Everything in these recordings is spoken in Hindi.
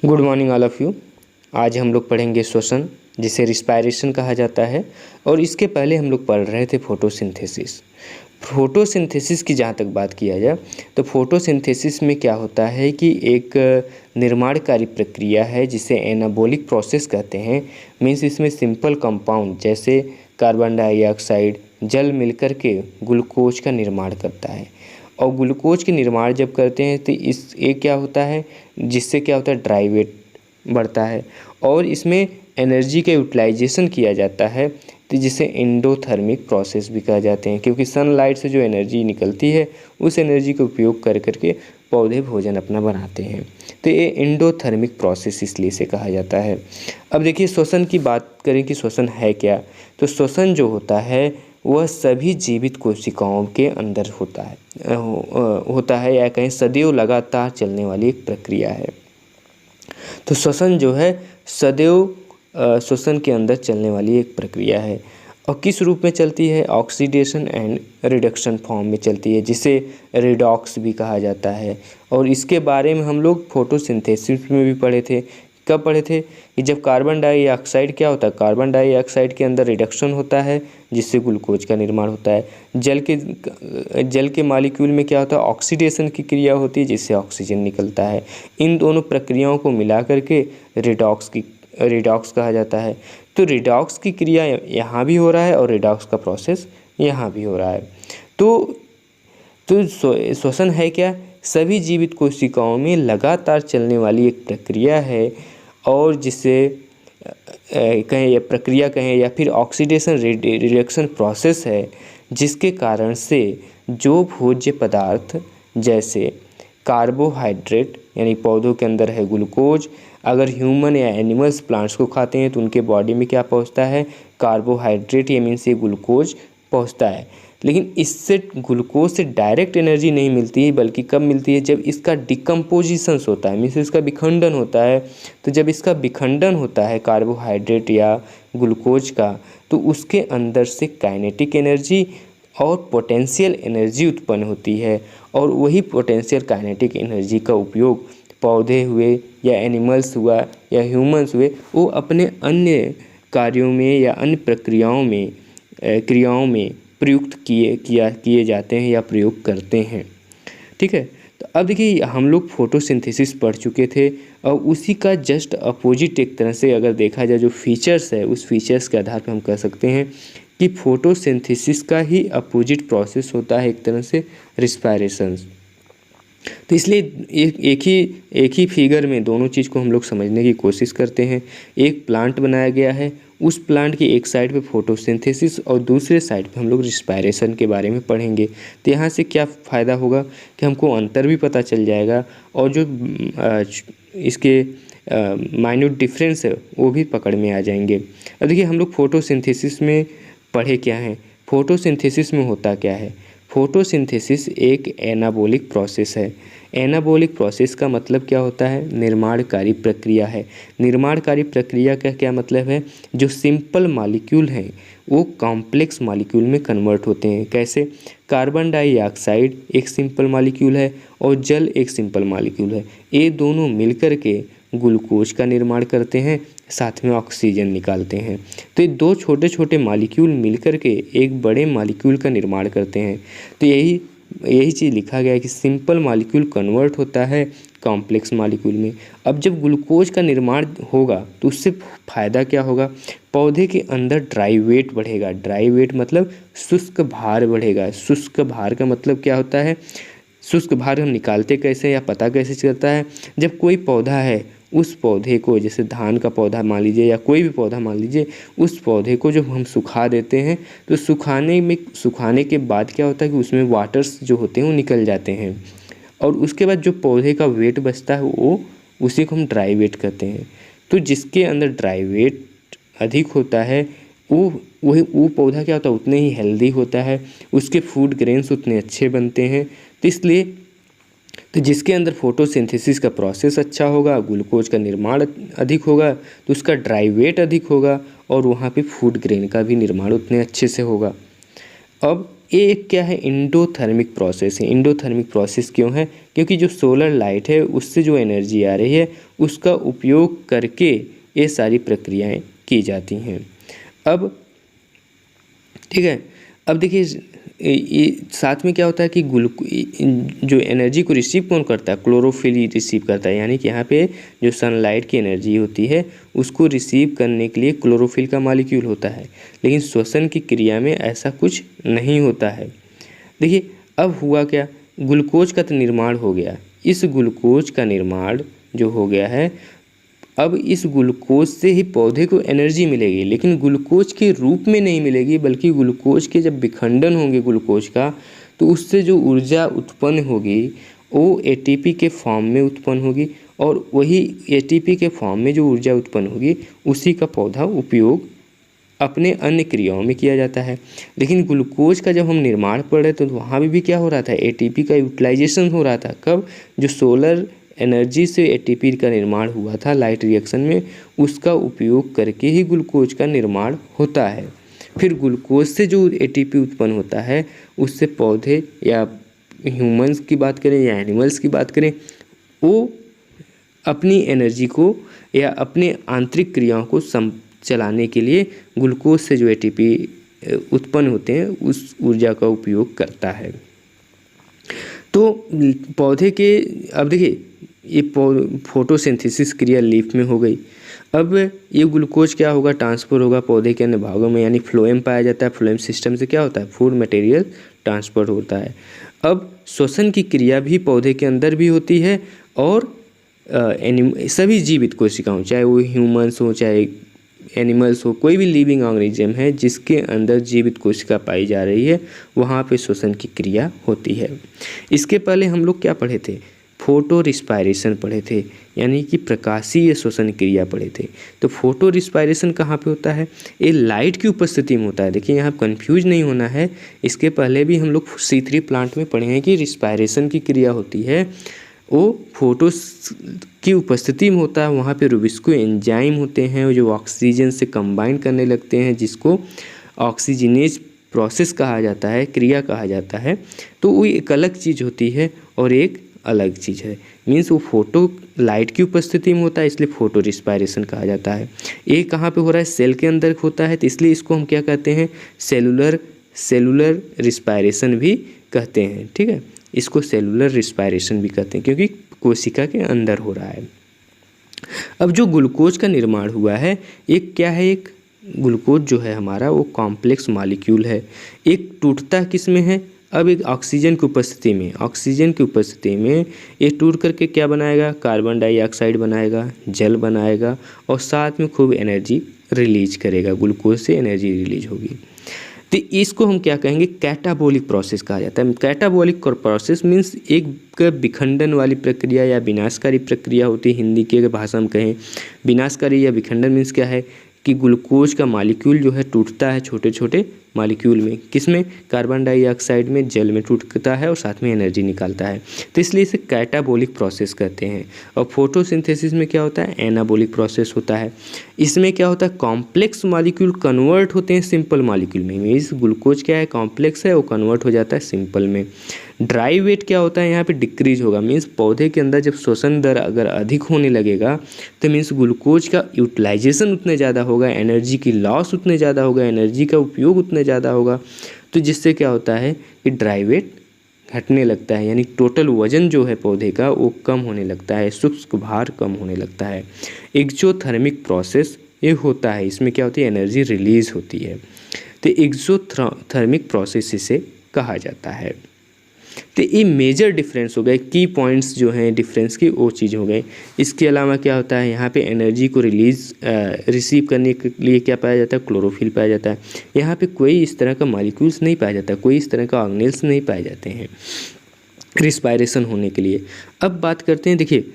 Good morning all of you. आज हम लोग पढ़ेंगे श्वसन, जिसे रिस्पायरेशन कहा जाता है। और इसके पहले हम लोग पढ़ रहे थे फोटोसिंथेसिस। फोटोसिंथेसिस की जहाँ तक बात किया जाए तो फोटोसिंथेसिस में क्या होता है कि एक निर्माणकारी प्रक्रिया है जिसे एनाबॉलिक प्रोसेस कहते हैं। मीन्स इसमें सिंपल कंपाउंड जैसे कार्बन डाइऑक्साइड, जल मिलकर के ग्लूकोज का निर्माण करता है। और ग्लूकोज के निर्माण जब करते हैं तो ये क्या होता है, जिससे क्या होता है, ड्राई वेट बढ़ता है और इसमें एनर्जी का यूटिलाइजेशन किया जाता है, तो जिसे एंडोथर्मिक प्रोसेस भी कहा जाते हैं, क्योंकि सनलाइट से जो एनर्जी निकलती है उस एनर्जी का उपयोग कर करके पौधे भोजन अपना बनाते हैं। तो ये एंडोथर्मिक प्रोसेस इसलिए से कहा जाता है। अब देखिए श्वसन की बात करें कि श्वसन है क्या, तो श्वसन जो होता है वह सभी जीवित कोशिकाओं के अंदर होता है या कहीं सदैव लगातार चलने वाली एक प्रक्रिया है। तो श्वसन जो है सदैव श्वसन के अंदर चलने वाली एक प्रक्रिया है। और किस रूप में चलती है? ऑक्सीडेशन एंड रिडक्शन फॉर्म में चलती है, जिसे रिडॉक्स भी कहा जाता है। और इसके बारे में हम लोग फोटोसिंथेसिस में भी पढ़े थे। कब पढ़े थे? कि जब कार्बन डाइऑक्साइड क्या होता है, कार्बन डाइऑक्साइड के अंदर रिडक्शन होता है जिससे ग्लूकोज का निर्माण होता है। जल के मॉलिक्यूल में क्या होता है, ऑक्सीडेशन की क्रिया होती है जिससे ऑक्सीजन निकलता है। इन दोनों प्रक्रियाओं को मिला करके रिडॉक्स कहा जाता है। तो रिडॉक्स की क्रिया यहाँ भी हो रहा है और रिडॉक्स का प्रोसेस यहाँ भी हो रहा है। तो श्वसन है क्या? सभी जीवित कोशिकाओं में लगातार चलने वाली एक प्रक्रिया है, और जिसे कहें या प्रक्रिया कहें या फिर ऑक्सीडेशन रिडक्शन प्रोसेस है, जिसके कारण से जो भोज्य पदार्थ जैसे कार्बोहाइड्रेट यानी पौधों के अंदर है ग्लूकोज, अगर ह्यूमन या एनिमल्स प्लांट्स को खाते हैं तो उनके बॉडी में क्या पहुंचता है, कार्बोहाइड्रेट या मीन्स ये ग्लूकोज पहुंचता है। लेकिन इससे ग्लूकोज से डायरेक्ट एनर्जी नहीं मिलती है, बल्कि कब मिलती है? जब इसका डिकम्पोजिशंस होता है, मीन्स इसका विखंडन होता है। तो जब इसका विखंडन होता है कार्बोहाइड्रेट या ग्लूकोज का, तो उसके अंदर से काइनेटिक एनर्जी और पोटेंशियल एनर्जी उत्पन्न होती है। और वही पोटेंशियल काइनेटिक एनर्जी का उपयोग पौधे हुए या एनिमल्स हुआ या ह्यूमंस हुए, वो अपने अन्य कार्यों में या अन्य क्रियाओं में प्रयुक्त किए जाते हैं या प्रयोग करते हैं। ठीक है। तो अब देखिए हम लोग फोटोसिंथेसिस पढ़ चुके थे, और उसी का जस्ट अपोजिट एक तरह से अगर देखा जाए जो फीचर्स है, उस फीचर्स के आधार पर हम कह सकते हैं कि फोटोसिंथेसिस का ही अपोजिट प्रोसेस होता है एक तरह से रिस्पायरेशन। तो इसलिए एक ही फिगर में दोनों चीज़ को हम लोग समझने की कोशिश करते हैं। एक प्लांट बनाया गया है, उस प्लांट की एक साइड पे फोटोसिंथेसिस और दूसरे साइड पे हम लोग रिस्पायरेशन के बारे में पढ़ेंगे। तो यहाँ से क्या फ़ायदा होगा कि हमको अंतर भी पता चल जाएगा, और जो इसके माइन्यूट डिफरेंस है वो भी पकड़ में आ जाएंगे। अब देखिए हम लोग फोटोसिंथेसिस में पढ़े क्या हैं, फोटोसिंथेसिस में होता क्या है। फोटोसिंथेसिस एक एनाबॉलिक प्रोसेस है। एनाबॉलिक प्रोसेस का मतलब क्या होता है? निर्माणकारी प्रक्रिया है। निर्माणकारी प्रक्रिया का क्या मतलब है? जो सिंपल मॉलिक्यूल हैं वो कॉम्प्लेक्स मॉलिक्यूल में कन्वर्ट होते हैं। कैसे? कार्बन डाइऑक्साइड एक सिंपल मॉलिक्यूल है और जल एक सिंपल मॉलिक्यूल है। ये दोनों मिलकर के ग्लूकोज का निर्माण करते हैं, साथ में ऑक्सीजन निकालते हैं। तो ये दो छोटे छोटे मॉलिक्यूल मिलकर के एक बड़े मॉलिक्यूल का निर्माण करते हैं। तो यही चीज़ लिखा गया है कि सिंपल मॉलिक्यूल कन्वर्ट होता है कॉम्प्लेक्स मॉलिक्यूल में। अब जब ग्लूकोज का निर्माण होगा तो उससे फ़ायदा क्या होगा? पौधे के अंदर ड्राई वेट बढ़ेगा। ड्राई वेट मतलब शुष्क भार बढ़ेगा। शुष्क भार का मतलब क्या होता है? शुष्क भार हम निकालते कैसे या पता कैसे चलता है? जब कोई पौधा है, उस पौधे को, जैसे धान का पौधा मान लीजिए या कोई भी पौधा मान लीजिए, उस पौधे को जब हम सुखा देते हैं तो सुखाने के बाद क्या होता है कि उसमें वाटर्स जो होते हैं वो निकल जाते हैं, और उसके बाद जो पौधे का वेट बचता है वो उसी को हम ड्राई वेट कहते हैं। तो जिसके अंदर ड्राई वेट अधिक होता है वो पौधा क्या होता है, उतने ही हेल्दी होता है, उसके फूड ग्रेन्स उतने अच्छे बनते हैं। तो इसलिए जिसके अंदर फोटोसिंथेसिस का प्रोसेस अच्छा होगा, ग्लूकोज का निर्माण अधिक होगा, तो उसका ड्राई वेट अधिक होगा और वहाँ पे फूड ग्रेन का भी निर्माण उतने अच्छे से होगा। अब ये एक क्या है, इंडोथर्मिक प्रोसेस है। इंडोथर्मिक प्रोसेस क्यों है? क्योंकि जो सोलर लाइट है उससे जो एनर्जी आ रही है उसका उपयोग करके ये सारी प्रक्रियाएं की जाती हैं। अब ठीक है, अब देखिए ये साथ में क्या होता है कि जो एनर्जी को रिसीव कौन करता है? क्लोरोफिल ही रिसीव करता है। यानी कि यहाँ पे जो सनलाइट की एनर्जी होती है उसको रिसीव करने के लिए क्लोरोफिल का मॉलिक्यूल होता है, लेकिन श्वसन की क्रिया में ऐसा कुछ नहीं होता है। देखिए अब हुआ क्या, ग्लूकोज का तो निर्माण हो गया। इस ग्लूकोज का निर्माण जो हो गया है, अब इस ग्लूकोज से ही पौधे को एनर्जी मिलेगी, लेकिन ग्लूकोज के रूप में नहीं मिलेगी, बल्कि ग्लूकोज के जब विखंडन होंगे ग्लूकोज का, तो उससे जो ऊर्जा उत्पन्न होगी वो एटीपी के फॉर्म में उत्पन्न होगी, और वही एटीपी के फॉर्म में जो ऊर्जा उत्पन्न होगी उसी का पौधा उपयोग अपने अन्य क्रियाओं में किया जाता है। लेकिन ग्लूकोज का जब हम निर्माण पढ़ रहे तो वहाँ भी क्या हो रहा था? एटीपी का यूटिलाइजेशन हो रहा था। कब? जो सोलर एनर्जी से एटीपी का निर्माण हुआ था लाइट रिएक्शन में, उसका उपयोग करके ही ग्लूकोज का निर्माण होता है। फिर ग्लूकोज से जो एटीपी उत्पन्न होता है उससे पौधे या ह्यूमंस की बात करें या एनिमल्स की बात करें, वो अपनी एनर्जी को या अपने आंतरिक क्रियाओं को चलाने के लिए ग्लूकोज से जो एटीपी उत्पन्न होते हैं उस ऊर्जा का उपयोग करता है। तो पौधे के, अब देखिए ये फोटोसिंथेसिस क्रिया लीफ में हो गई। अब ये ग्लूकोज क्या होगा? ट्रांसफर होगा पौधे के अन्य भागों में, यानी फ्लोएम पाया जाता है। फ्लोएम सिस्टम से क्या होता है? फूड मटेरियल ट्रांसफर होता है। अब श्वसन की क्रिया भी पौधे के अंदर भी होती है, और सभी जीवित कोशिकाओं, चाहे वो ह्यूमंस हो चाहे एनिमल्स हो, कोई भी लिविंग ऑर्गेनिज्म है जिसके अंदर जीवित कोशिका पाई जा रही है, वहाँ पे श्वसन की क्रिया होती है। इसके पहले हम लोग क्या पढ़े थे? फोटो रिस्पायरेशन पढ़े थे, यानी कि प्रकाशीय श्वसन क्रिया पढ़े थे। तो फोटो रिस्पायरेशन कहाँ पे होता है? ये लाइट की उपस्थिति में होता है। देखिए यहाँ कंफ्यूज नहीं होना है, इसके पहले भी हम लोग C3 प्लांट में पढ़े हैं कि रिस्पायरेशन की क्रिया होती है वो फोटो की उपस्थिति में होता है। वहाँ पे रुबिस्को एंजाइम होते हैं जो ऑक्सीजन से कंबाइन करने लगते हैं, जिसको ऑक्सीजनेज प्रोसेस कहा जाता है, क्रिया कहा जाता है। तो वो एक अलग चीज़ होती है और एक अलग चीज़ है। मीन्स वो फोटो लाइट की उपस्थिति में होता है, इसलिए फोटो रिस्पायरेशन कहा जाता है। ये कहाँ पे हो रहा है? सेल के अंदर होता है, तो इसलिए इसको हम क्या कहते हैं? सेलुलर रिस्पायरेशन भी कहते हैं। ठीक है, इसको सेलुलर रिस्पायरेशन भी कहते हैं क्योंकि कोशिका के अंदर हो रहा है। अब जो ग्लूकोज का निर्माण हुआ है, एक क्या है? एक ग्लूकोज जो है हमारा वो कॉम्प्लेक्स मॉलिक्यूल है। एक टूटता किस में है? अब एक ऑक्सीजन की उपस्थिति में। ऑक्सीजन की उपस्थिति में ये टूट करके क्या बनाएगा? कार्बन डाइऑक्साइड बनाएगा, जल बनाएगा, और साथ में खूब एनर्जी रिलीज करेगा। ग्लूकोज से एनर्जी रिलीज होगी। तो इसको हम क्या कहेंगे? कैटाबॉलिक प्रोसेस कहा जाता है। कैटाबॉलिक प्रोसेस मीन्स एक विखंडन वाली प्रक्रिया या विनाशकारी प्रक्रिया होती है। हिंदी की अगर भाषा में कहें, विनाशकारी या विखंडन मीन्स क्या है कि ग्लूकोज का मॉलिक्यूल जो है टूटता है छोटे छोटे मॉलिक्यूल में। किसमें? कार्बन डाइऑक्साइड में, जल में टूटता है और साथ में एनर्जी निकालता है। तो इसलिए इसे कैटाबॉलिक प्रोसेस कहते हैं। और फोटोसिंथेसिस में क्या होता है? एनाबॉलिक प्रोसेस होता है। इसमें क्या होता है? कॉम्प्लेक्स मॉलिक्यूल कन्वर्ट होते हैं सिंपल मॉलिक्यूल में। इस ग्लूकोज क्या है? कॉम्प्लेक्स है, वो कन्वर्ट हो जाता है सिंपल में। ड्राई वेट क्या होता है? यहाँ पे डिक्रीज होगा। मीन्स पौधे के अंदर जब श्वसन दर अगर अधिक होने लगेगा तो मीन्स ग्लूकोज का यूटिलाइजेशन उतने ज़्यादा होगा, एनर्जी की लॉस उतने ज़्यादा होगा, एनर्जी का उपयोग उतने ज़्यादा होगा। तो जिससे क्या होता है कि ड्राई वेट घटने लगता है, यानी टोटल वजन जो है पौधे का वो कम होने लगता है, शुष्क भार कम होने लगता है। एक्सोथर्मिक प्रोसेस ये होता है, इसमें क्या होती है? एनर्जी रिलीज होती है। तो एक्सोथर्मिक प्रोसेस इसे कहा जाता है। तो ये मेजर डिफरेंस हो गए, की पॉइंट्स जो हैं डिफरेंस की वो चीज़ हो गए। इसके अलावा क्या होता है? यहाँ पे एनर्जी को रिसीव करने के लिए क्या पाया जाता है? क्लोरोफिल पाया जाता है। यहाँ पे कोई इस तरह का मॉलिक्यूल्स नहीं पाया जाता, कोई इस तरह का ऑर्गेनेल्स नहीं पाए जाते हैं रिस्पायरेशन होने के लिए। अब बात करते हैं, देखिए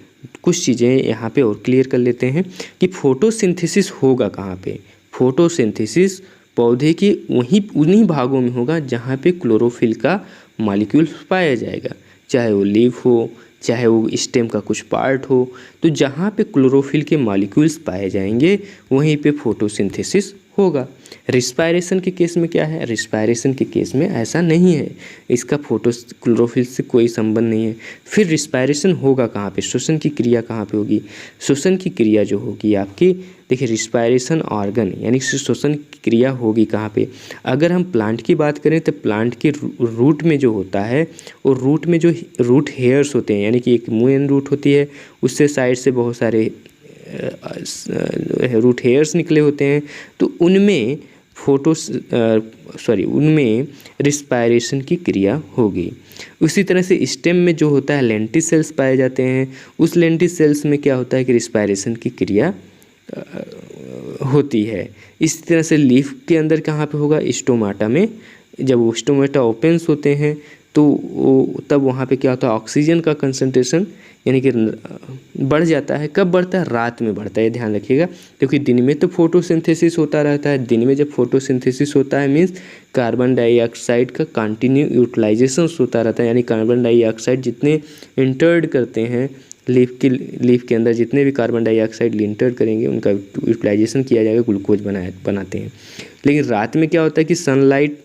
कुछ चीज़ें यहाँ पे और क्लियर कर लेते हैं कि फोटोसिंथेसिस होगा कहाँ पे। फोटोसिंथेसिस पौधे के उन्हीं भागों में होगा जहाँ पे क्लोरोफिल का मॉलिक्यूल पाया जाएगा, चाहे वो लीफ हो, चाहे वो स्टेम का कुछ पार्ट हो। तो जहाँ पे क्लोरोफिल के मॉलिक्यूल्स पाए जाएंगे वहीं पे फोटोसिंथेसिस होगा। रिस्पायरेशन के केस में क्या है, रिस्पायरेशन के केस में ऐसा नहीं है, इसका फोटो क्लोरोफिल से कोई संबंध नहीं है। फिर रिस्पायरेशन होगा कहाँ पे, श्वसन की क्रिया कहाँ पे होगी, श्वसन की क्रिया जो होगी आपकी, देखिए रिस्पायरेशन ऑर्गन यानी श्वसन की क्रिया होगी कहाँ पे। अगर हम प्लांट की बात करें तो प्लांट के रूट में जो होता है, और रूट में जो रूट हेयर्स होते हैं, यानी कि एक मून रूट होती है, उससे साइड से बहुत सारे रूट हेयर्स निकले होते हैं, तो उनमें उनमें रिस्पायरेशन की क्रिया होगी। उसी तरह से स्टेम में जो होता है लेंटिस सेल्स पाए जाते हैं, उस लेंटिस सेल्स में क्या होता है कि रिस्पायरेशन की क्रिया होती है। इसी तरह से लीफ के अंदर कहाँ पे होगा, स्टोमाटा में। जब वो स्टोमाटा ओपन्स होते हैं तो वो तब वहाँ पे क्या होता है, ऑक्सीजन का कंसंट्रेशन यानी कि बढ़ जाता है। कब बढ़ता है, रात में बढ़ता है, ध्यान रखिएगा, क्योंकि दिन में तो फोटोसिंथेसिस होता रहता है। दिन में जब फोटोसिंथेसिस होता है मीन्स कार्बन डाइऑक्साइड का कंटिन्यू यूटिलाइजेशन होता रहता है, यानी कार्बन डाइऑक्साइड जितने इंटर्ड करते हैं लीफ के अंदर, जितने भी कार्बन डाइऑक्साइड इंटर्ड करेंगे उनका यूटिलाइजेशन किया जाएगा, ग्लूकोज बनाते हैं। लेकिन रात में क्या होता है कि सनलाइट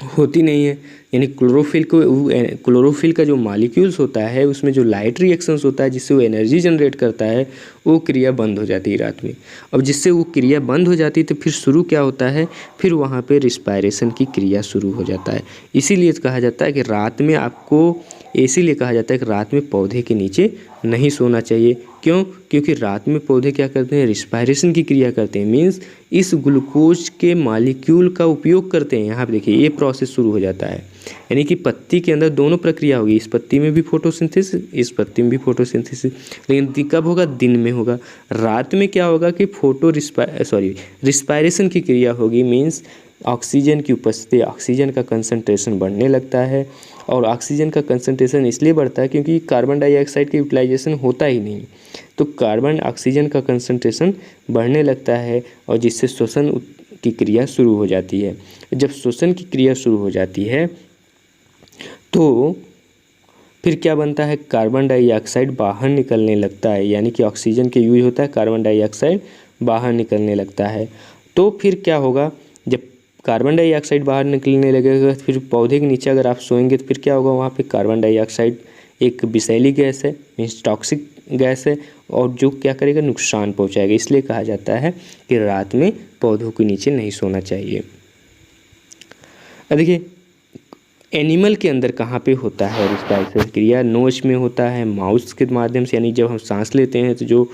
होती नहीं है, यानी क्लोरोफिल का जो मॉलिक्यूल्स होता है उसमें जो लाइट रिएक्शंस होता है जिससे वो एनर्जी जनरेट करता है, वो क्रिया बंद हो जाती है रात में। अब जिससे वो क्रिया बंद हो जाती है तो फिर शुरू क्या होता है, फिर वहाँ पे रिस्पायरेशन की क्रिया शुरू हो जाता है। इसीलिए कहा जाता है कि रात में आपको, इसीलिए कहा जाता है कि रात में पौधे के नीचे नहीं सोना चाहिए। क्यों, क्योंकि रात में पौधे क्या करते हैं, रिस्पायरेशन की क्रिया करते हैं, मीन्स इस ग्लूकोज के मॉलिक्यूल का उपयोग करते हैं। यहाँ पे देखिए ये प्रोसेस शुरू हो जाता है, यानी कि पत्ती के अंदर दोनों प्रक्रिया होगी, इस पत्ती में भी फोटोसिंथेसिस, इस पत्ती में भी फोटोसिंथेसिस। लेकिन कब होगा, दिन में होगा। रात में क्या होगा कि रिस्पायरेशन की क्रिया होगी, मीन्स ऑक्सीजन की उपस्थिति, ऑक्सीजन का कंसंट्रेशन बढ़ने लगता है। और ऑक्सीजन का कंसंट्रेशन इसलिए बढ़ता है क्योंकि कार्बन डाइऑक्साइड का यूटिलाइजेशन होता ही नहीं, तो कार्बन ऑक्सीजन का कंसंट्रेशन बढ़ने लगता है और जिससे श्वसन की क्रिया शुरू हो जाती है। जब श्वसन की क्रिया शुरू हो जाती है तो फिर क्या बनता है, कार्बन डाइऑक्साइड बाहर निकलने लगता है, यानी कि ऑक्सीजन के यूज होता है, कार्बन डाइऑक्साइड बाहर निकलने लगता है। तो फिर क्या होगा, जब कार्बन डाइऑक्साइड बाहर निकलने लगेगा, फिर पौधे के नीचे अगर आप सोएंगे तो फिर क्या होगा, वहाँ पे कार्बन डाइऑक्साइड एक विषैली गैस है, मीन्स टॉक्सिक गैस है, और जो क्या करेगा, नुकसान पहुँचाएगा। इसलिए कहा जाता है कि रात में पौधों के नीचे नहीं सोना चाहिए। अब देखिए एनिमल के अंदर कहाँ पे होता है रिस्पायरेशन क्रिया, नोज में होता है, माउथ के माध्यम से, यानी जब हम सांस लेते हैं तो जो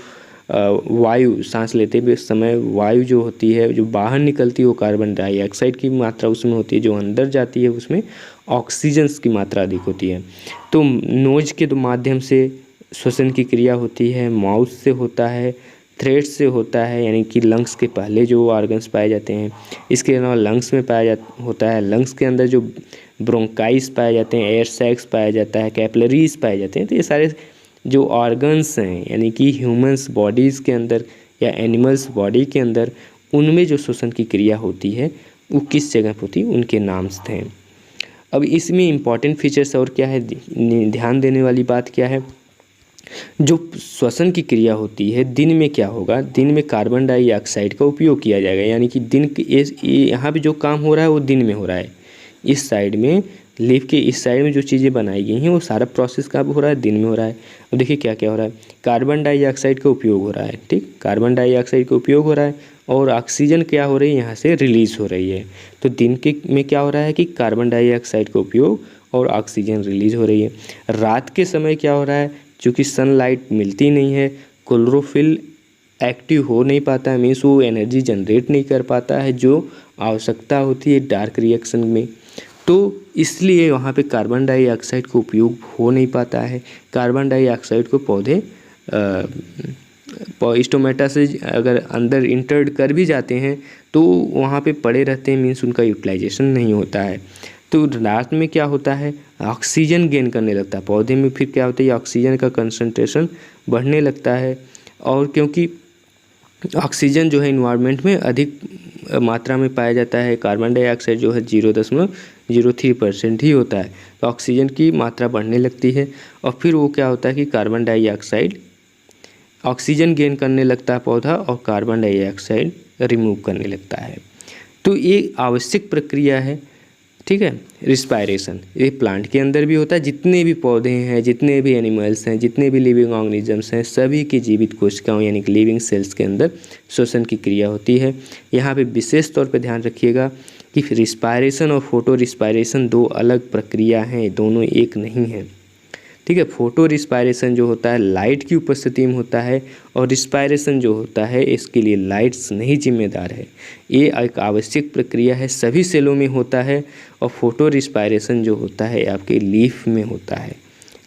वायु, सांस लेते हुए समय वायु जो होती है जो बाहर निकलती है वो कार्बन डाइऑक्साइड की मात्रा उसमें होती है, जो अंदर जाती है उसमें ऑक्सीजन की मात्रा अधिक होती है। तो नोज के माध्यम से श्वसन की क्रिया होती है, माउथ से होता है, थ्रेड से होता है, यानी कि लंग्स के पहले जो ऑर्गन्स पाए जाते हैं। इसके अलावा लंग्स में होता है, लंग्स के अंदर जो ब्रोंकाइस पाए जाते हैं, एयर सैक्स पाया जाता है, कैपिलरीज पाए जाते हैं। तो ये सारे जो ऑर्गन्स हैं, यानी कि ह्यूमंस बॉडीज़ के अंदर या एनिमल्स बॉडी के अंदर, उनमें जो श्वसन की क्रिया होती है वो किस जगह पर होती है, उनके नाम हैं। अब इसमें इम्पॉर्टेंट फीचर्स और क्या है, ध्यान देने वाली बात क्या है, जो श्वसन की क्रिया होती है दिन में क्या होगा, दिन में कार्बन डाइऑक्साइड का उपयोग किया जाएगा, यानी कि दिन के यहाँ पे जो काम हो रहा है वो दिन में हो रहा है। इस साइड में लीफ के इस साइड में जो चीज़ें बनाई गई हैं वो सारा प्रोसेस कब हो रहा है, दिन में हो रहा है। अब देखिए क्या क्या हो रहा है, कार्बन डाइऑक्साइड का उपयोग हो रहा है, ठीक, कार्बन डाइऑक्साइड का उपयोग हो रहा है और ऑक्सीजन क्या हो रही है, यहाँ से रिलीज हो रही है। तो दिन के में क्या हो रहा है कि कार्बन डाइऑक्साइड का उपयोग और ऑक्सीजन रिलीज हो रही है। रात के समय क्या हो रहा है, चूँकि सनलाइट मिलती नहीं है, क्लोरोफिल एक्टिव हो नहीं पाता है, मीन्स वो एनर्जी जनरेट नहीं कर पाता है जो आवश्यकता होती है डार्क रिएक्शन में, तो इसलिए वहाँ पे कार्बन डाइऑक्साइड का उपयोग हो नहीं पाता है। कार्बन डाइऑक्साइड को पौधे स्टोमेटा से अगर अंदर इंटर्ड कर भी जाते हैं तो वहाँ पे पड़े रहते हैं, मीन्स उनका यूटिलाइजेशन नहीं होता है। तो रात में क्या होता है, ऑक्सीजन गेन करने लगता है पौधे में, फिर क्या होता है, ऑक्सीजन का कंसंट्रेशन बढ़ने लगता है। और क्योंकि ऑक्सीजन जो है इन्वायरमेंट में अधिक मात्रा में पाया जाता है, कार्बन डाइऑक्साइड जो है 0.03% ही होता है, तो ऑक्सीजन की मात्रा बढ़ने लगती है और फिर वो क्या होता है कि कार्बन डाइऑक्साइड, ऑक्सीजन गेन करने लगता है पौधा और कार्बन डाइऑक्साइड रिमूव करने लगता है। तो ये आवश्यक प्रक्रिया है, ठीक है। रिस्पायरेशन ये प्लांट के अंदर भी होता है, जितने भी पौधे हैं, जितने भी एनिमल्स हैं, जितने भी लिविंग ऑर्गेनिजम्स हैं, सभी की जीवित कोशिकाओं यानी कि लिविंग सेल्स के अंदर श्वसन की क्रिया होती है। यहाँ पे विशेष तौर पे ध्यान रखिएगा कि रिस्पायरेशन और फोटो रिस्पायरेशन दो अलग प्रक्रिया हैं, दोनों एक नहीं है, ठीक है। फोटो रिस्पायरेशन जो होता है लाइट की उपस्थिति में होता है, और रिस्पायरेशन जो होता है इसके लिए लाइट्स नहीं जिम्मेदार है। ये एक आवश्यक प्रक्रिया है, सभी सेलों में होता है। और फोटो रिस्पायरेशन जो होता है आपके लीफ में होता है,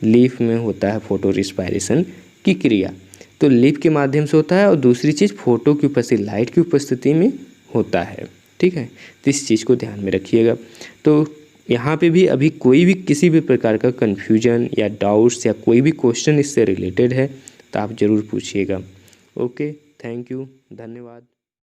लीफ में होता है फोटो रिस्पायरेशन की क्रिया। तो लीफ के माध्यम से होता है, और दूसरी चीज़ फोटो की उपस्थिति लाइट की उपस्थिति में होता है, ठीक है। तो इस चीज़ को ध्यान में रखिएगा। तो यहाँ पे भी अभी कोई भी किसी भी प्रकार का कन्फ्यूजन या डाउट्स या कोई भी क्वेश्चन इससे रिलेटेड है तो आप ज़रूर पूछिएगा। ओके, थैंक यू, धन्यवाद।